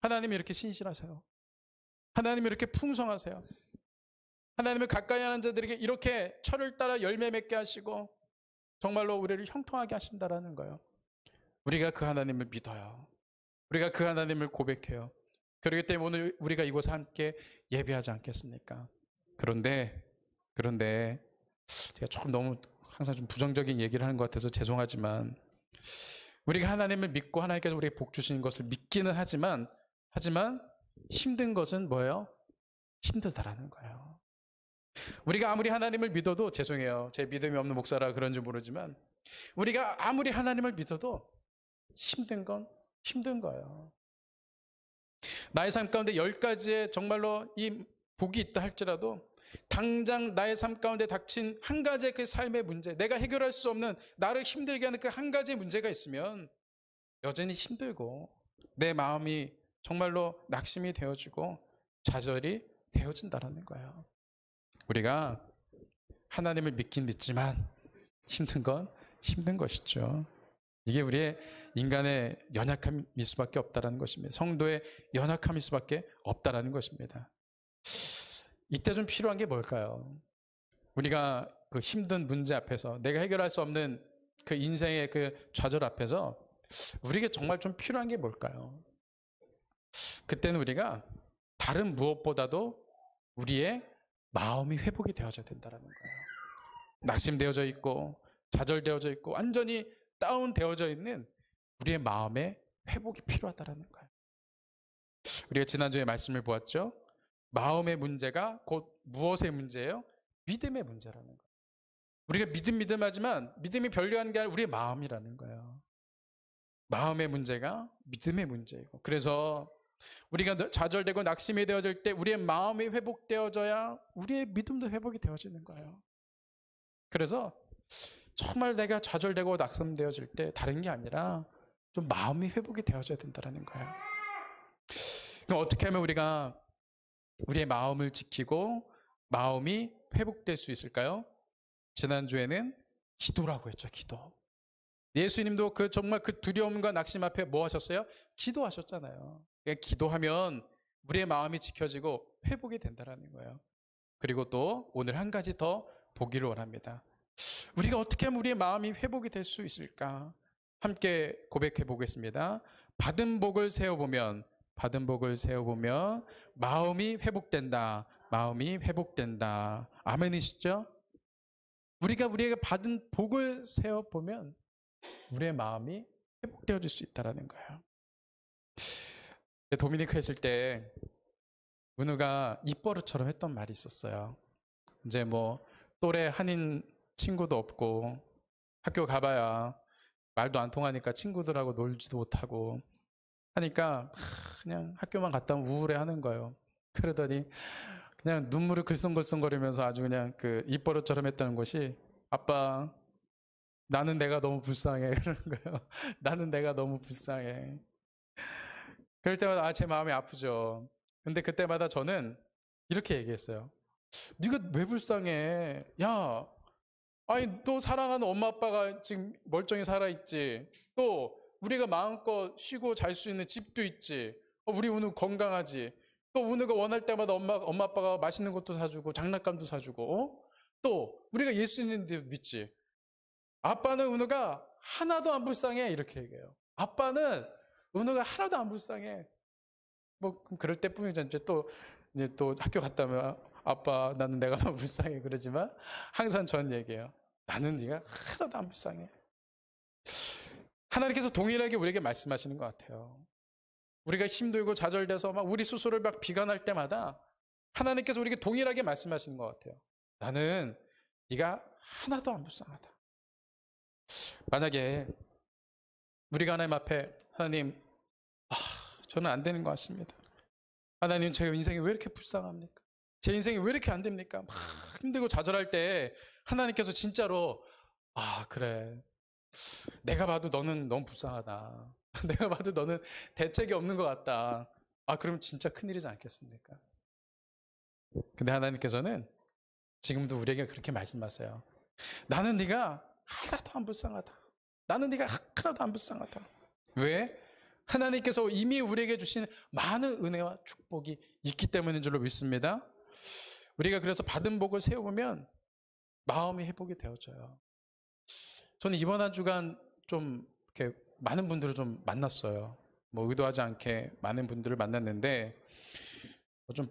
하나님이 이렇게 신실하세요. 하나님이 이렇게 풍성하세요. 하나님을 가까이 하는 자들에게 이렇게 철을 따라 열매 맺게 하시고 정말로 우리를 형통하게 하신다라는 거예요. 우리가 그 하나님을 믿어요. 우리가 그 하나님을 고백해요. 그렇기 때문에 오늘 우리가 이곳에 함께 예배하지 않겠습니까? 그런데 제가 조금 너무 항상 좀 부정적인 얘기를 하는 것 같아서 죄송하지만 우리가 하나님을 믿고 하나님께서 우리에게 복 주시는 것을 믿기는 하지만 힘든 것은 뭐예요? 힘들다라는 거예요. 우리가 아무리 하나님을 믿어도, 죄송해요, 제 믿음이 없는 목사라 그런지 모르지만 우리가 아무리 하나님을 믿어도 힘든 건 힘든 거예요. 나의 삶 가운데 10가지의 정말로 이 복이 있다 할지라도 당장 나의 삶 가운데 닥친 한 가지의 그 삶의 문제, 내가 해결할 수 없는 나를 힘들게 하는 그 한 가지의 문제가 있으면 여전히 힘들고 내 마음이 정말로 낙심이 되어지고 좌절이 되어진다는 거예요. 우리가 하나님을 믿긴 믿지만 힘든 건 힘든 것이죠. 이게 우리의 인간의 연약함일 수밖에 없다는 것입니다. 성도의 연약함일 수밖에 없다는 것입니다. 이때 좀 필요한 게 뭘까요? 우리가 그 힘든 문제 앞에서, 내가 해결할 수 없는 그 인생의 그 좌절 앞에서 우리에게 정말 좀 필요한 게 뭘까요? 그때는 우리가 다른 무엇보다도 우리의 마음이 회복이 되어져야 된다는 거예요. 낙심되어져 있고 좌절되어져 있고 완전히 다운되어져 있는 우리의 마음의 회복이 필요하다는 거예요. 우리가 지난주에 말씀을 보았죠. 마음의 문제가 곧 무엇의 문제예요? 믿음의 문제라는 거예요. 우리가 믿음하지만 믿음이 별로하는 게 아니라 우리의 마음이라는 거예요. 마음의 문제가 믿음의 문제이고, 그래서 우리가 좌절되고 낙심이 되어질 때 우리의 마음이 회복되어져야 우리의 믿음도 회복이 되어지는 거예요. 그래서 정말 내가 좌절되고 낙심되어질 때 다른 게 아니라 좀 마음이 회복이 되어져야 된다는 거예요. 그럼 어떻게 하면 우리가 우리의 마음을 지키고 마음이 회복될 수 있을까요? 지난주에는 기도라고 했죠. 기도. 예수님도 그 정말 그 두려움과 낙심 앞에 뭐 하셨어요? 기도하셨잖아요. 그러니까 기도하면 우리의 마음이 지켜지고 회복이 된다는 거예요. 그리고 또 오늘 한 가지 더 보기를 원합니다. 우리가 어떻게 하면 우리의 마음이 회복이 될 수 있을까? 함께 고백해 보겠습니다. 받은 복을 세어보면 마음이 회복된다. 마음이 회복된다. 아멘이시죠? 우리가 받은 복을 세어보면 우리의 마음이 회복되어질 수 있다는 거예요. 도미니카 있을 때 은우가 입버릇처럼 했던 말이 있었어요. 이제 뭐 또래 한인 친구도 없고 학교 가봐야 말도 안 통하니까 친구들하고 놀지도 못하고 하니까 그냥 학교만 갔다 오면 우울해하는 거예요. 그러더니 그냥 눈물을 글썽글썽거리면서 아주 그냥 그 입버릇처럼 했다는 것이, 아빠 나는 내가 너무 불쌍해 그러는 거예요. 나는 내가 너무 불쌍해. 그럴 때마다 제 마음이 아프죠. 근데 그때마다 저는 이렇게 얘기했어요. 네가 왜 불쌍해? 야, 아니 또 사랑하는 엄마 아빠가 지금 멀쩡히 살아있지. 또 우리가 마음껏 쉬고 잘 수 있는 집도 있지. 우리 은우 건강하지. 또 은우가 원할 때마다 엄마 아빠가 맛있는 것도 사주고 장난감도 사주고, 또 우리가 예수님도 믿지. 아빠는 은우가 하나도 안 불쌍해 이렇게 얘기해요. 아빠는 은우가 하나도 안 불쌍해. 뭐 그럴 때뿐이죠. 이제 또 학교 갔다 오면 아빠 나는 내가 너무 불쌍해 그러지만 항상 전 얘기해요. 나는 네가 하나도 안 불쌍해. 하나님께서 동일하게 우리에게 말씀하시는 것 같아요. 우리가 힘들고 좌절돼서 막 우리 스스로를 막 비관할 때마다 하나님께서 우리에게 동일하게 말씀하시는 것 같아요. 나는 네가 하나도 안 불쌍하다. 만약에 우리가 하나님 앞에, 하나님 저는 안 되는 것 같습니다. 하나님 제 인생이 왜 이렇게 불쌍합니까? 제 인생이 왜 이렇게 안 됩니까? 막 힘들고 좌절할 때 하나님께서 진짜로 그래, 내가 봐도 너는 너무 불쌍하다. 내가 봐도 너는 대책이 없는 것 같다. 그럼 진짜 큰일이지 않겠습니까? 근데 하나님께서는 지금도 우리에게 그렇게 말씀하세요. 나는 네가 하나도 안 불쌍하다. 나는 네가 하나도 안 불쌍하다. 왜? 하나님께서 이미 우리에게 주신 많은 은혜와 축복이 있기 때문인 줄로 믿습니다. 우리가 그래서 받은 복을 세우면 마음이 회복이 되어져요. 저는 이번 한 주간 좀 이렇게 많은 분들을 좀 만났어요. 뭐 의도하지 않게 많은 분들을 만났는데 좀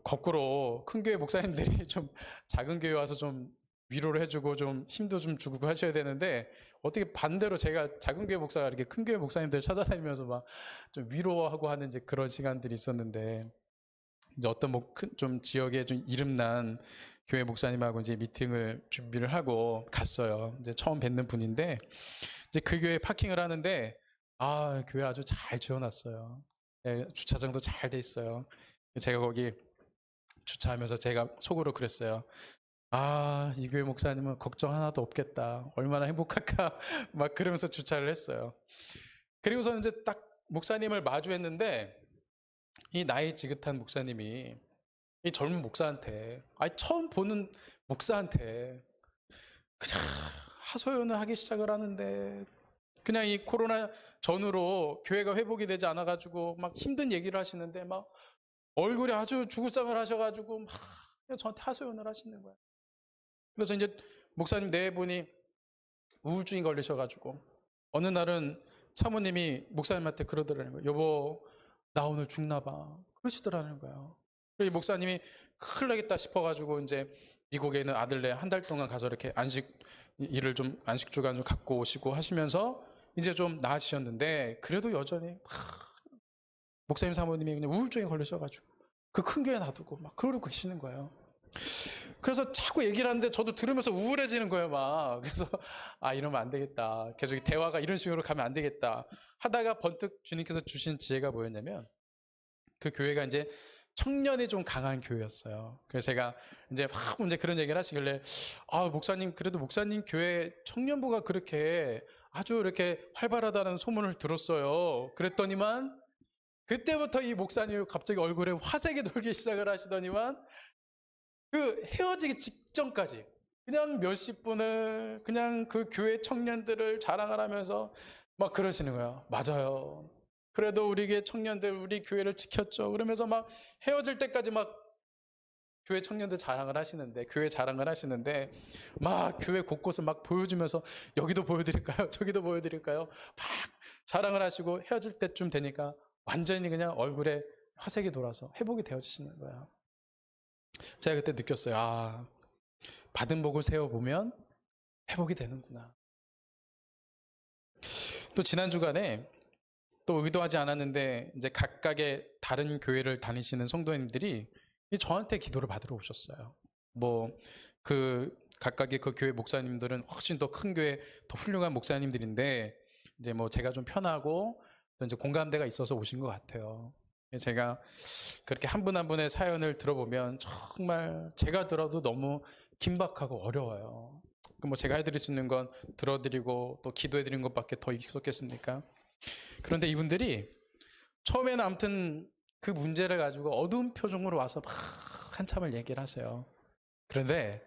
거꾸로 큰 교회 목사님들이 좀 작은 교회 와서 좀 위로를 해주고 좀 힘도 좀 주고 하셔야 되는데 어떻게 반대로 제가 작은 교회 목사가 이렇게 큰 교회 목사님들 찾아다니면서 막 좀 위로하고 하는 이제 그런 시간들이 있었는데 이제 어떤 뭐 좀 지역에 좀 이름난 교회 목사님하고 이제 미팅을 준비를 하고 갔어요. 이제 처음 뵙는 분인데 이제 그 교회 파킹을 하는데 교회 아주 잘 지어놨어요. 네, 주차장도 잘 돼 있어요. 제가 거기 주차하면서 제가 속으로 그랬어요. 이 교회 목사님은 걱정 하나도 없겠다. 얼마나 행복할까. 막 그러면서 주차를 했어요. 그리고서 이제 딱 목사님을 마주했는데 이 나이 지긋한 목사님이 이 젊은 목사한테 처음 보는 목사한테 그냥 하소연을 하기 시작을 하는데 그냥 이 코로나 전후로 교회가 회복이 되지 않아가지고 막 힘든 얘기를 하시는데 막 얼굴이 아주 죽을상을 하셔가지고 막 저한테 하소연을 하시는 거예요. 그래서 이제 목사님 네 분이 우울증이 걸리셔가지고 어느 날은 사모님이 목사님한테 그러더라는 거예요. 여보, 나 오늘 죽나 봐. 그러시더라는 거예요. 이 목사님이 큰일 나겠다 싶어가지고 이제 미국에 있는 아들네 한 달 동안 가서 이렇게 안식일을 좀 안식주간 좀 갖고 오시고 하시면서 이제 좀 나아지셨는데 그래도 여전히 목사님 사모님이 그냥 우울증에 걸리셔가지고 그 큰 교회 놔두고 막 그러고 계시는 거예요. 그래서 자꾸 얘기를 하는데 저도 들으면서 우울해지는 거예요, 막. 그래서 이러면 안 되겠다. 계속 대화가 이런 식으로 가면 안 되겠다. 하다가 번뜩 주님께서 주신 지혜가 뭐였냐면 그 교회가 이제 청년이 좀 강한 교회였어요. 그래서 제가 이제 그런 얘기를 하시길래 목사님, 그래도 목사님 교회 청년부가 그렇게 아주 이렇게 활발하다는 소문을 들었어요. 그랬더니만 그때부터 이 목사님이 갑자기 얼굴에 화색이 돌기 시작을 하시더니만 그 헤어지기 직전까지 그냥 몇십 분을 그냥 그 교회 청년들을 자랑을 하면서 막 그러시는 거예요. 맞아요. 그래도 우리 교회 청년들 우리 교회를 지켰죠. 그러면서 막 헤어질 때까지 막 교회 청년들 자랑을 하시는데 교회 자랑을 하시는데 막 교회 곳곳을 막 보여주면서 여기도 보여드릴까요? 저기도 보여드릴까요? 막 자랑을 하시고 헤어질 때쯤 되니까 완전히 그냥 얼굴에 화색이 돌아서 회복이 되어지시는 거예요. 제가 그때 느꼈어요. 받은 복을 세워보면 회복이 되는구나. 또 지난 주간에 또 의도하지 않았는데 이제 각각의 다른 교회를 다니시는 성도님들이 저한테 기도를 받으러 오셨어요. 각각의 그 교회 목사님들은 훨씬 더 큰 교회, 더 훌륭한 목사님들인데 이제 제가 좀 편하고 또 이제 공감대가 있어서 오신 것 같아요. 제가 그렇게 한 분 한 분의 사연을 들어보면 정말 제가 들어도 너무 긴박하고 어려워요. 제가 해드릴 수 있는 건 들어드리고 또 기도해드리는 것밖에 더 익숙했습니까? 그런데 이분들이 처음에는 아무튼 그 문제를 가지고 어두운 표정으로 와서 막 한참을 얘기를 하세요. 그런데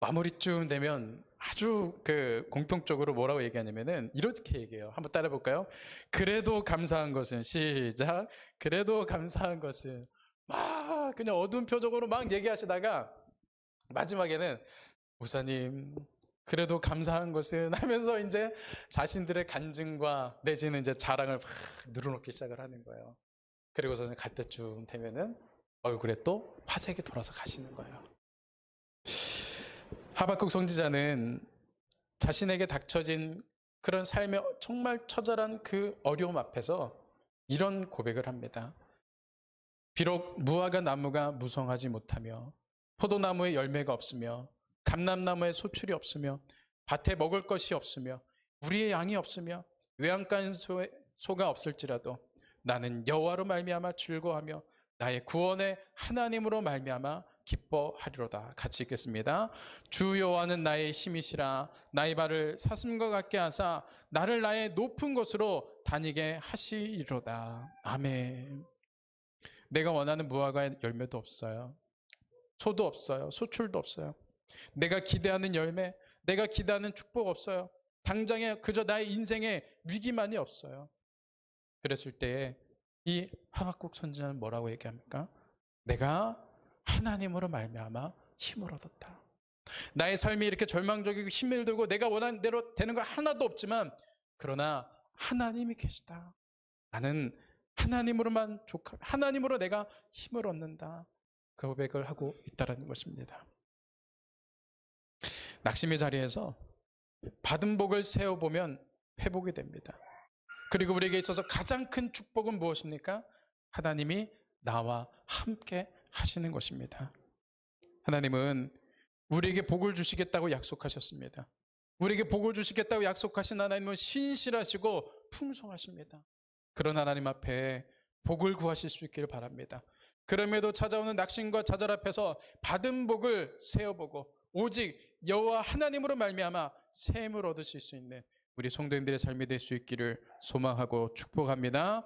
마무리쯤 되면 아주 공통적으로 뭐라고 얘기하냐면은 이렇게 얘기해요. 한번 따라해 볼까요? 그래도 감사한 것은 시작. 그래도 감사한 것은 막 그냥 어두운 표정으로 막 얘기하시다가 마지막에는 목사님 그래도 감사한 것은 하면서 이제 자신들의 간증과 내지는 이제 자랑을 막 늘어놓기 시작을 하는 거예요. 그리고서는 갈 때쯤 되면은 얼굴에 또 화색이 돌아서 가시는 거예요. 하박국 선지자는 자신에게 닥쳐진 그런 삶의 정말 처절한 그 어려움 앞에서 이런 고백을 합니다. 비록 무화과 나무가 무성하지 못하며 포도나무에 열매가 없으며 감람나무에 소출이 없으며 밭에 먹을 것이 없으며 우리의 양이 없으며 외양간 소가 없을지라도 나는 여호와로 말미암아 즐거워하며 나의 구원의 하나님으로 말미암아 기뻐하리로다. 같이 읽겠습니다. 주 여호와는 나의 힘이시라. 나의 발을 사슴과 같게 하사 나를 나의 높은 곳으로 다니게 하시리로다. 아멘. 내가 원하는 무화과 열매도 없어요. 소도 없어요. 소출도 없어요. 내가 기대하는 열매, 내가 기대하는 축복 없어요. 당장에 그저 나의 인생에 위기만이 없어요. 그랬을 때에 이 하박국 선지자는 뭐라고 얘기합니까? 내가 하나님으로 말미암아 힘을 얻었다. 나의 삶이 이렇게 절망적이고 힘을 들고 내가 원하는 대로 되는 거 하나도 없지만 그러나 하나님이 계시다. 나는 하나님으로 내가 힘을 얻는다. 그 고백을 하고 있다는 것입니다. 낙심의 자리에서 받은 복을 세어보면 회복이 됩니다. 그리고 우리에게 있어서 가장 큰 축복은 무엇입니까? 하나님이 나와 함께 하시는 것입니다. 하나님은 우리에게 복을 주시겠다고 약속하셨습니다. 우리에게 복을 주시겠다고 약속하신 하나님은 신실하시고 풍성하십니다. 그런 하나님 앞에 복을 구하실 수 있기를 바랍니다. 그럼에도 찾아오는 낙심과 좌절 앞에서 받은 복을 세어보고 오직 여호와 하나님으로 말미암아 새 힘을 얻으실 수 있는 우리 성도님들의 삶이 될 수 있기를 소망하고 축복합니다.